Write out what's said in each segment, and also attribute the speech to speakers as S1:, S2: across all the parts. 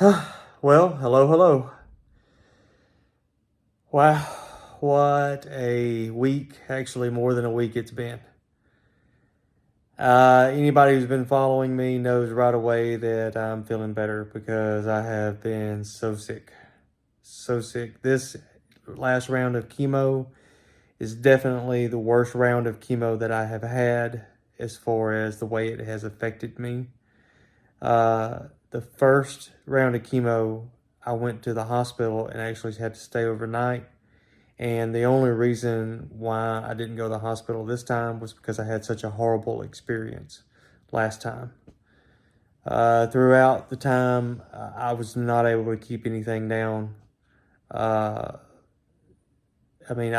S1: Well, hello, hello. Wow, what a week, actually more than a week it's been. Anybody who's been following me knows right away that I'm feeling better because I have been so sick. So sick. This last round of chemo is definitely the worst round of chemo that I have had as far as the way it has affected me. The first round of chemo, I went to the hospital and actually had to stay overnight. And the only reason why I didn't go to the hospital this time was because I had such a horrible experience last time. Throughout the time, I was not able to keep anything down. Uh, I mean,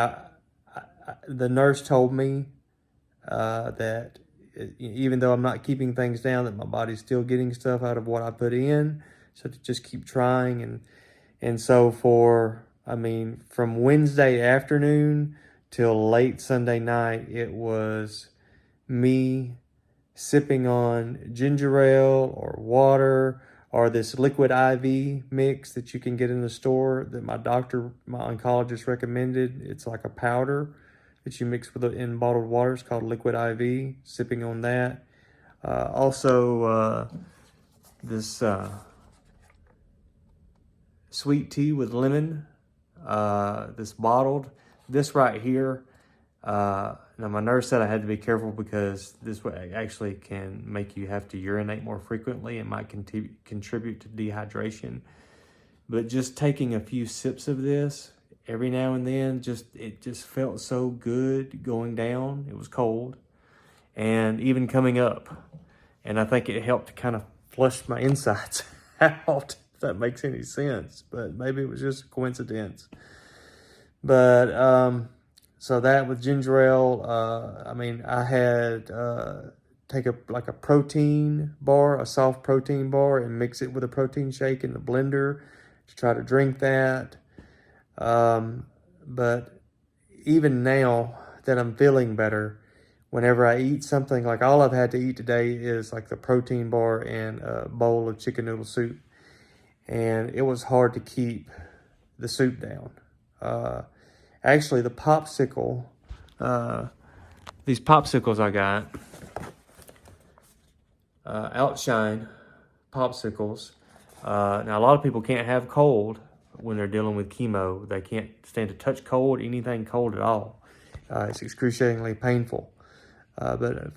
S1: the nurse told me that even though I'm not keeping things down, that my body's still getting stuff out of what I put in. So to just keep trying. And so from Wednesday afternoon till late Sunday night, it was me sipping on ginger ale or water or this liquid IV mix that you can get in the store that my oncologist recommended. It's like a powder that you mix in bottled water. It's called liquid IV, sipping on that. Also, this sweet tea with lemon, this bottled. This right here, now my nurse said I had to be careful because this actually can make you have to urinate more frequently and might contribute to dehydration. But just taking a few sips of this every now and then, it just felt so good going down. It was cold and even coming up. And I think it helped to kind of flush my insides out, if that makes any sense. But maybe it was just a coincidence. But so that with ginger ale, I had take a protein bar, a soft protein bar, and mix it with a protein shake in the blender to try to drink that. But even now that I'm feeling better, whenever I eat something, like all I've had to eat today is like the protein bar and a bowl of chicken noodle soup. And it was hard to keep the soup down. Actually, the popsicle, these popsicles I got, Outshine popsicles. Now, a lot of people can't have cold when they're dealing with chemo. They can't stand to touch cold, anything cold at all. It's excruciatingly painful. But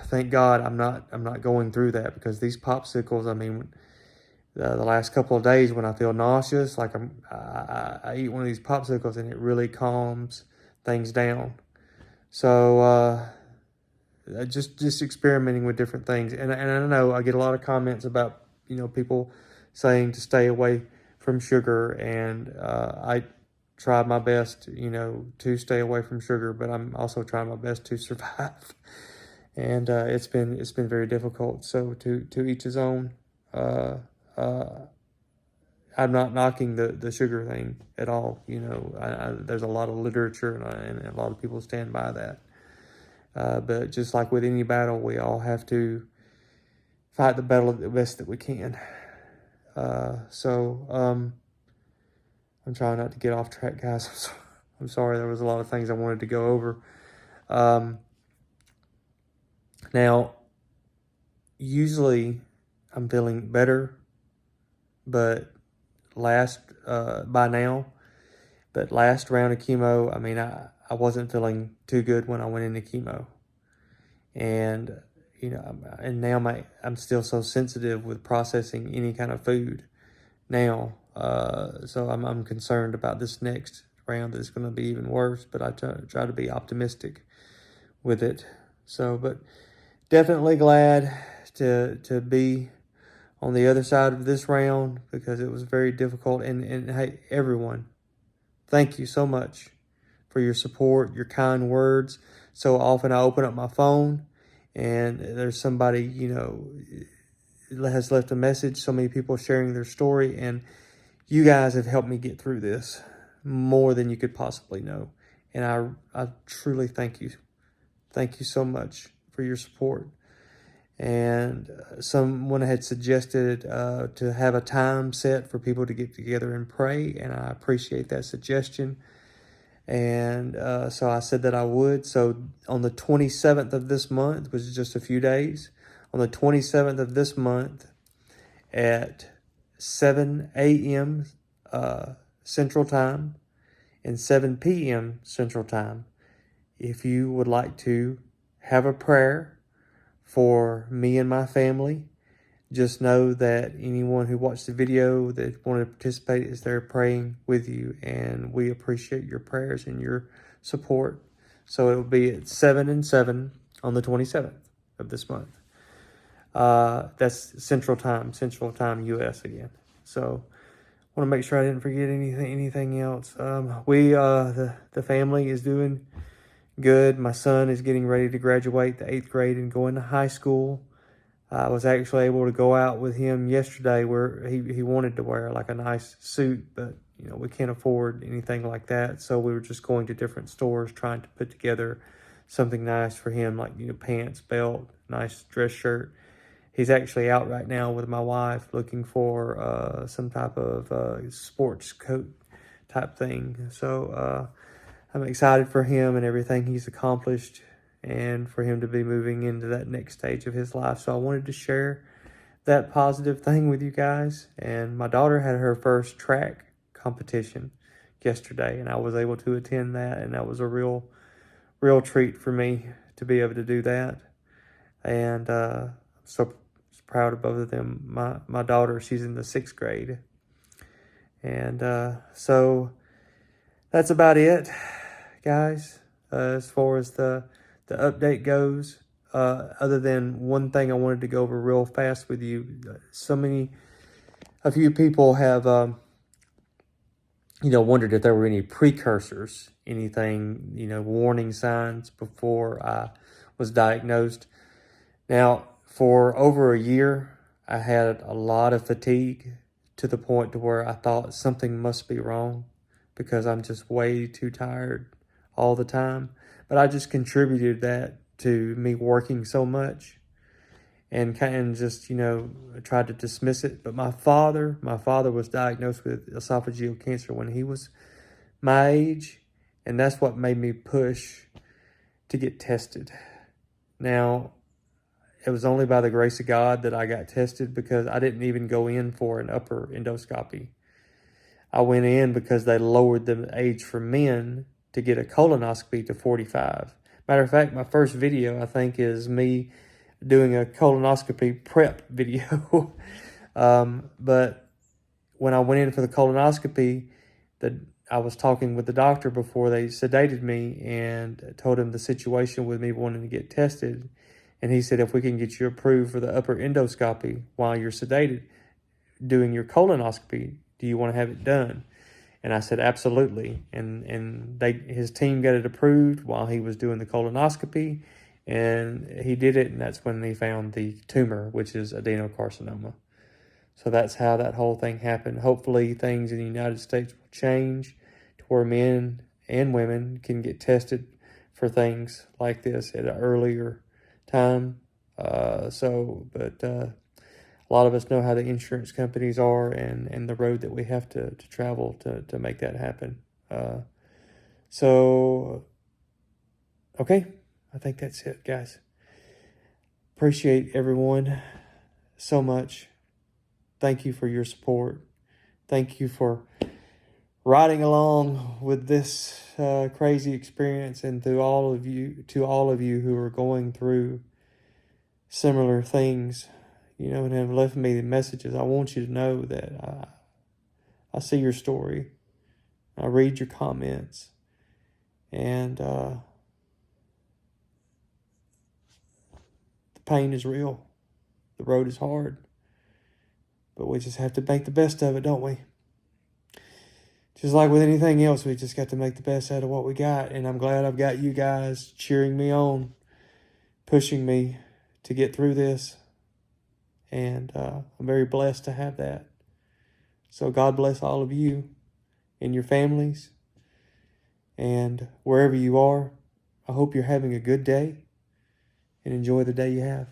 S1: thank God I'm not going through that, because these popsicles, the last couple of days when I feel nauseous, like I eat one of these popsicles and it really calms things down. So just experimenting with different things, and I know I get a lot of comments about people saying to stay away from sugar, and I try my best to stay away from sugar, but I'm also trying my best to survive, and it's been very difficult. So to each his own. I'm not knocking the sugar thing at all. There's a lot of literature and a lot of people stand by that. But just like with any battle, we all have to fight the battle the best that we can. I'm trying not to get off track, guys. I'm sorry. There was a lot of things I wanted to go over. Now, usually I'm feeling better, but last round of chemo, I wasn't feeling too good when I went into chemo. And, now I'm still so sensitive with processing any kind of food now. So I'm concerned about this next round that's going to be even worse, but I try to be optimistic with it. So, but definitely glad to be on the other side of this round, because it was very difficult. And hey, everyone, thank you so much for your support, your kind words. So often I open up my phone and there's somebody, has left a message, so many people sharing their story, and you guys have helped me get through this more than you could possibly know. And I truly thank you. Thank you so much for your support. And someone had suggested to have a time set for people to get together and pray, and I appreciate that suggestion. And so I said that I would. So on the 27th of this month, which is just a few days, on the 27th of this month at 7 a.m. Central Time and 7 p.m. Central Time, if you would like to have a prayer for me and my family, just know that anyone who watched the video that wanted to participate is there praying with you, and we appreciate your prayers and your support. So it will be at 7 and 7 on the 27th of this month. That's Central Time US again. So I want to make sure I didn't forget anything else. The family is doing good. My son is getting ready to graduate the 8th grade and go into high school. I was actually able to go out with him yesterday where he wanted to wear like a nice suit, but we can't afford anything like that. So we were just going to different stores trying to put together something nice for him, like pants, belt, nice dress shirt. He's actually out right now with my wife looking for some type of sports coat type thing. So I'm excited for him and everything he's accomplished, and for him to be moving into that next stage of his life. So I wanted to share that positive thing with you guys. And my daughter had her first track competition yesterday, and I was able to attend that, and that was a real treat for me to be able to do that. And so proud of both of them. My daughter, she's in the 6th grade. And so that's about it, guys, as far as the update goes. Other than one thing I wanted to go over real fast with you. A few people have, wondered if there were any precursors, anything, warning signs before I was diagnosed. Now, for over a year, I had a lot of fatigue to the point to where I thought something must be wrong because I'm just way too tired all the time. But I just contributed that to me working so much and just, tried to dismiss it. But my father was diagnosed with esophageal cancer when he was my age, and that's what made me push to get tested. Now, it was only by the grace of God that I got tested, because I didn't even go in for an upper endoscopy. I went in because they lowered the age for men to get a colonoscopy to 45. Matter of fact, my first video, I think, is me doing a colonoscopy prep video. But when I went in for the colonoscopy, I was talking with the doctor before they sedated me and told him the situation with me wanting to get tested. And he said, if we can get you approved for the upper endoscopy while you're sedated, doing your colonoscopy, do you want to have it done? And I said, absolutely. And his team got it approved while he was doing the colonoscopy, and he did it, and that's when they found the tumor, which is adenocarcinoma. So that's how that whole thing happened. Hopefully things in the United States will change to where men and women can get tested for things like this at an earlier time. But a lot of us know how the insurance companies are and the road that we have to travel to make that happen. Okay, I think that's it, guys. Appreciate everyone so much. Thank you for your support. Thank you for riding along with this crazy experience, and to all of you who are going through similar things, and have left me the messages. I want you to know that I see your story. I read your comments, and the pain is real. The road is hard, but we just have to make the best of it, don't we? Just like with anything else, we just got to make the best out of what we got. And I'm glad I've got you guys cheering me on, pushing me to get through this. And I'm very blessed to have that. So God bless all of you and your families. And wherever you are, I hope you're having a good day and enjoy the day you have.